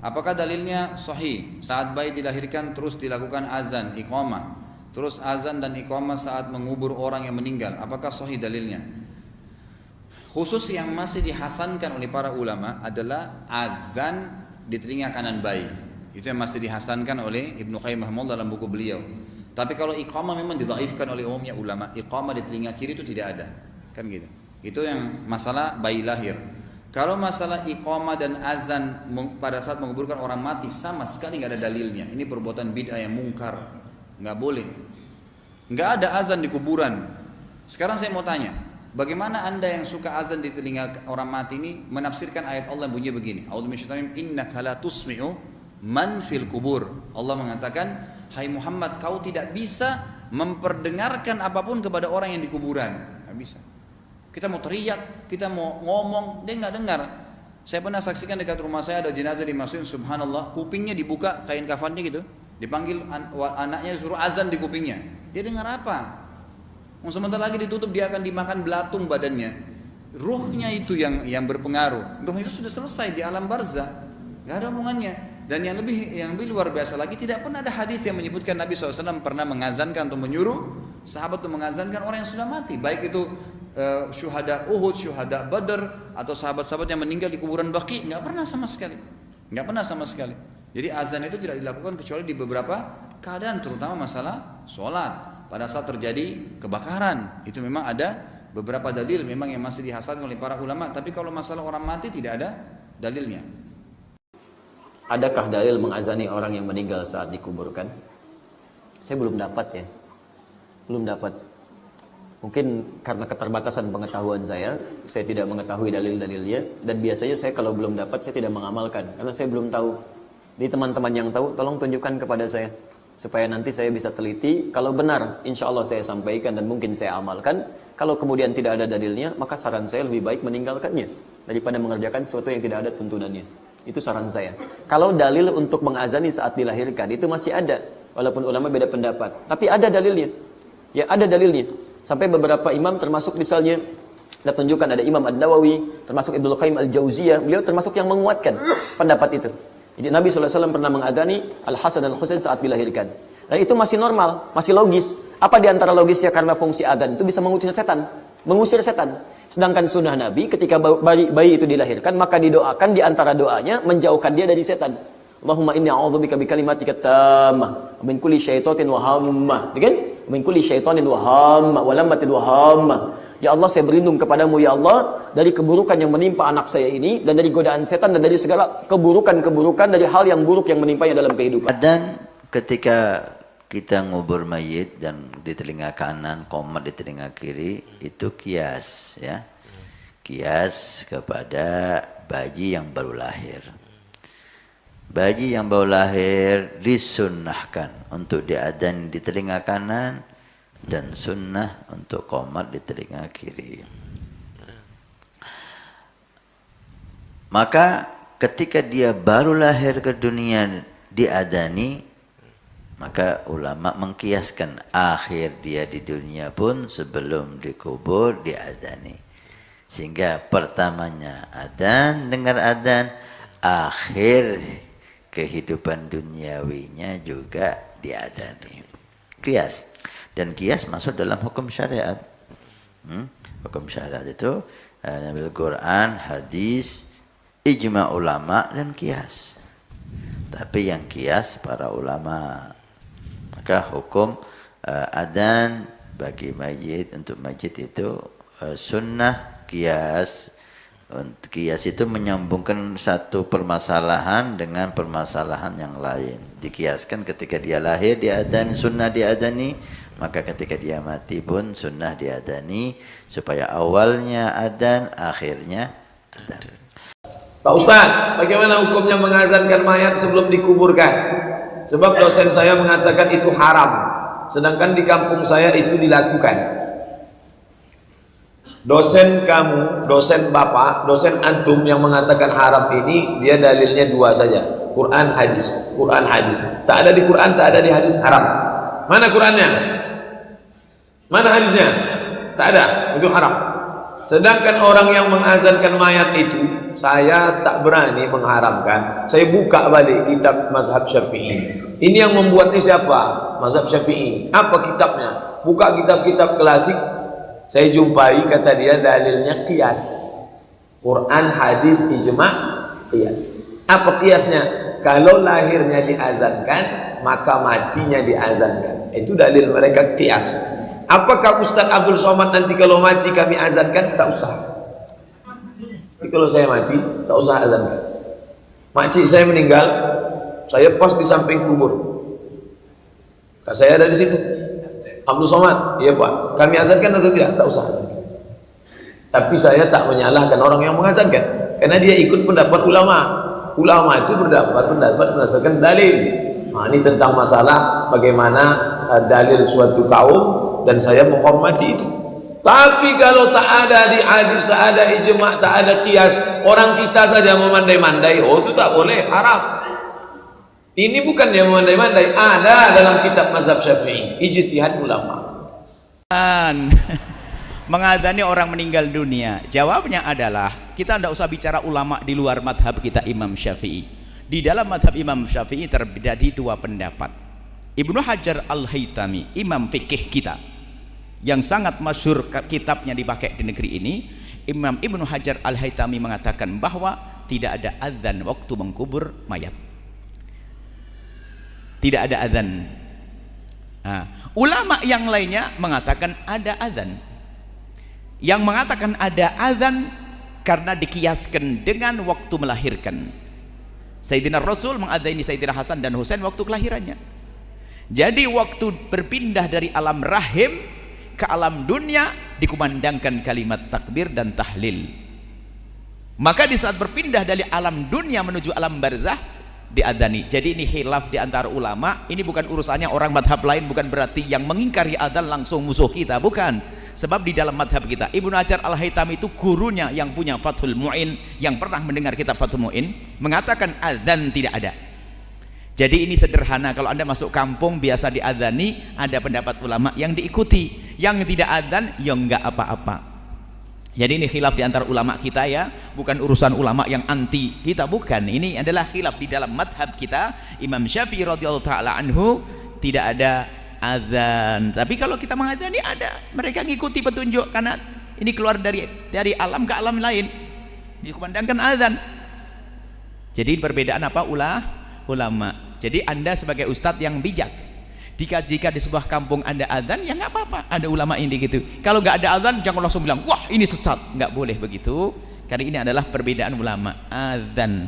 Apakah dalilnya sahih? Saat bayi dilahirkan terus dilakukan azan, iqamah. Terus azan dan iqamah saat mengubur orang yang meninggal. Apakah sahih dalilnya? Khusus yang masih dihasankan oleh para ulama adalah azan di telinga kanan bayi. Itu yang masih dihasankan oleh Ibnu Qayyim rahimahullah dalam buku beliau. Tapi kalau iqamah memang didhaifkan oleh umumnya ulama. Iqamah di telinga kiri itu tidak ada. Kan gitu. Itu yang masalah bayi lahir. Kalau masalah iqamah dan azan pada saat menguburkan orang mati sama sekali nggak ada dalilnya. Ini perbuatan bid'ah yang mungkar, nggak boleh. Nggak ada azan di kuburan. Sekarang saya mau tanya, bagaimana anda yang suka azan di telinga orang mati ini menafsirkan ayat Allah yang bunyi begini? A'udzubillahi innaka la tusmi'u man fil kubur. Allah mengatakan, hai Muhammad, kau tidak bisa memperdengarkan apapun kepada orang yang di kuburan. Nggak bisa. Kita mau teriak, kita mau ngomong, dia nggak dengar. Saya pernah saksikan dekat rumah saya ada jenazah dimasukin, subhanallah, kupingnya dibuka kain kafannya gitu, dipanggil anaknya disuruh azan di kupingnya. Dia dengar apa? Sebentar lagi ditutup, dia akan dimakan belatung badannya. Ruhnya itu yang berpengaruh. Ruh itu sudah selesai di alam barzah, nggak ada hubungannya. Dan yang lebih luar biasa lagi, tidak pernah ada hadis yang menyebutkan Nabi SAW pernah mengazankan atau menyuruh sahabat untuk mengazankan orang yang sudah mati, baik itu syuhada Uhud, syuhada Badr, atau sahabat-sahabat yang meninggal di kuburan Baqi. Nggak pernah sama sekali. Nggak pernah sama sekali. Jadi azan itu tidak dilakukan kecuali di beberapa keadaan, terutama masalah sholat. Pada saat terjadi kebakaran, itu memang ada beberapa dalil memang yang masih dihasilkan oleh para ulama. Tapi kalau masalah orang mati tidak ada dalilnya. Adakah dalil mengazani orang yang meninggal saat dikuburkan? Saya belum dapat ya. Belum dapat. Mungkin karena keterbatasan pengetahuan saya tidak mengetahui dalil-dalilnya, dan biasanya saya kalau belum dapat saya tidak mengamalkan karena saya belum tahu. Di teman-teman yang tahu, tolong tunjukkan kepada saya supaya nanti saya bisa teliti. Kalau benar, insya Allah saya sampaikan dan mungkin saya amalkan. Kalau kemudian tidak ada dalilnya, maka saran saya lebih baik meninggalkannya daripada mengerjakan sesuatu yang tidak ada tuntunannya. Itu saran saya. Kalau dalil untuk mengazani saat dilahirkan itu masih ada, walaupun ulama beda pendapat, tapi ada dalilnya. Ya, ada dalilnya. Sampai beberapa imam, termasuk misalnya kita tunjukkan ada Imam An-Nawawi, termasuk Ibnu Qayyim Al-Jauziyah, beliau termasuk yang menguatkan pendapat itu. Jadi Nabi SAW pernah mengadzani Al-Hasan dan Al-Husain saat dilahirkan. Dan itu masih normal, masih logis. Apa di antara logisnya? Karena fungsi adzan itu bisa mengusir setan. Mengusir setan. Sedangkan sunnah Nabi ketika bayi itu dilahirkan, maka didoakan di antara doanya menjauhkan dia dari setan. Allahumma inni a'udzubika bikalimatika tammah min kulli syaitanin wa hammah. Kan? Min kulli syaitanin wa hammah wa lammatin wa hammah. Ya Allah, saya berlindung kepadamu ya Allah dari keburukan yang menimpa anak saya ini, dan dari godaan setan, dan dari segala keburukan-keburukan, dari hal yang buruk yang menimpanya dalam kehidupan. Dan ketika kita ngubur mayit dan di telinga kanan, qomat di telinga kiri, itu kias ya. Kias kepada bayi yang baru lahir. Bayi yang baru lahir disunnahkan untuk diadzan di telinga kanan dan sunnah untuk qomat di telinga kiri. Maka ketika dia baru lahir ke dunia diadzani, maka ulama mengkiaskan akhir dia di dunia pun sebelum dikubur diadzani. Sehingga pertamanya adzan, dengar adzan, akhir kehidupan duniawinya juga diadzani. Kias. Dan kias masuk dalam hukum syariat. Hukum syariat itu ambil Quran, hadis, ijma ulama dan kias. Tapi yang kias para ulama. Maka hukum adzan bagi mayit, untuk mayit itu sunnah kias. Kias itu menyambungkan satu permasalahan dengan permasalahan yang lain. Dikiaskan ketika dia lahir diadzani, sunnah diadzani, maka ketika dia mati pun sunnah diadzani, supaya awalnya adzan, akhirnya adzan. Pak Ustaz, bagaimana hukumnya mengazankan mayat sebelum dikuburkan? Sebab dosen saya mengatakan itu haram, sedangkan di kampung saya itu dilakukan. Dosen kamu, dosen bapak, dosen antum yang mengatakan haram ini, dia dalilnya dua saja, Quran hadis. Quran hadis, tak ada di Quran, tak ada di hadis, haram. Mana Qurannya? Mana hadisnya? Tak ada, itu haram. Sedangkan orang yang mengazankan mayat itu, saya tak berani mengharamkan. Saya buka balik kitab mazhab Syafi'i. Ini yang membuatnya siapa? Mazhab Syafi'i. Apa kitabnya? Buka kitab-kitab klasik, saya jumpai kata dia dalilnya qiyas. Quran, hadis, ijma', qiyas. Apa qiyasnya? Kalau lahirnya diazankan, maka matinya diazankan. Itu dalil mereka qiyas. Apakah Ustaz Abdul Somad nanti kalau mati kami azankan? Tak usah. Jadi kalau saya mati, tak usah azankan. Makcik saya meninggal, saya pas di samping kubur. Kak saya ada di situ. Abdul Somad, iya Pak. Kami azankan atau tidak? Tak usah azankan. Tapi saya tak menyalahkan orang yang mengazankan, karena dia ikut pendapat ulama. Ulama itu pendapat berdasarkan dalil. Nah, ini tentang masalah bagaimana dalil suatu kaum, dan saya menghormati itu. Tapi kalau tak ada di hadis, tak ada ijma', tak ada qiyas, orang kita saja memandai-mandai, oh itu tak boleh, haram. Ini bukan yang memandai-mandai, ada dalam kitab mazhab Syafi'i, ijtihad ulama. Mengadani orang meninggal dunia, jawabnya adalah kita tidak usah bicara ulama di luar madhab kita Imam Syafi'i. Di dalam madhab Imam Syafi'i terjadi dua pendapat. Ibnu Hajar Al-Haytami, imam fikih kita yang sangat masyhur, kitabnya dipakai di negeri ini, Imam Ibnu Hajar Al-Haytami mengatakan bahwa tidak ada azan waktu mengkubur mayat. Tidak ada azan. Nah, ulama yang lainnya mengatakan ada azan. Yang mengatakan ada azan karena dikiaskan dengan waktu melahirkan. Sayyidina Rasul mengadzani Sayyidina Hasan dan Husain waktu kelahirannya. Jadi waktu berpindah dari alam rahim ke alam dunia dikumandangkan kalimat takbir dan tahlil. Maka di saat berpindah dari alam dunia menuju alam barzah diadzani. Jadi ini khilaf di antara ulama. Ini bukan urusannya orang madhab lain, bukan berarti yang mengingkari adzan langsung musuh kita, bukan. Sebab di dalam madhab kita Ibnu Hajar Al-Haytami itu gurunya yang punya Fathul Mu'in, yang pernah mendengar kitab Fathul Mu'in, mengatakan adzan tidak ada. Jadi ini sederhana, kalau Anda masuk kampung biasa diadzani, ada pendapat ulama yang diikuti, yang tidak adzan ya enggak apa-apa. Jadi ini khilaf di antara ulama kita ya, bukan urusan ulama yang anti kita, bukan. Ini adalah khilaf di dalam madhab kita. Imam Syafi'i radhiyallahu taala anhu tidak ada adzan, tapi kalau kita mengadzani ada, mereka ngikuti petunjuk karena ini keluar dari alam ke alam lain, dikumandangkan adzan. Jadi perbedaan apa ulama. Jadi Anda sebagai ustadz yang bijak, jika di sebuah kampung Anda adzan ya nggak apa-apa, ada ulama ini gitu. Kalau nggak ada adzan jangan langsung bilang wah ini sesat, nggak boleh begitu, karena ini adalah perbedaan ulama. Adzan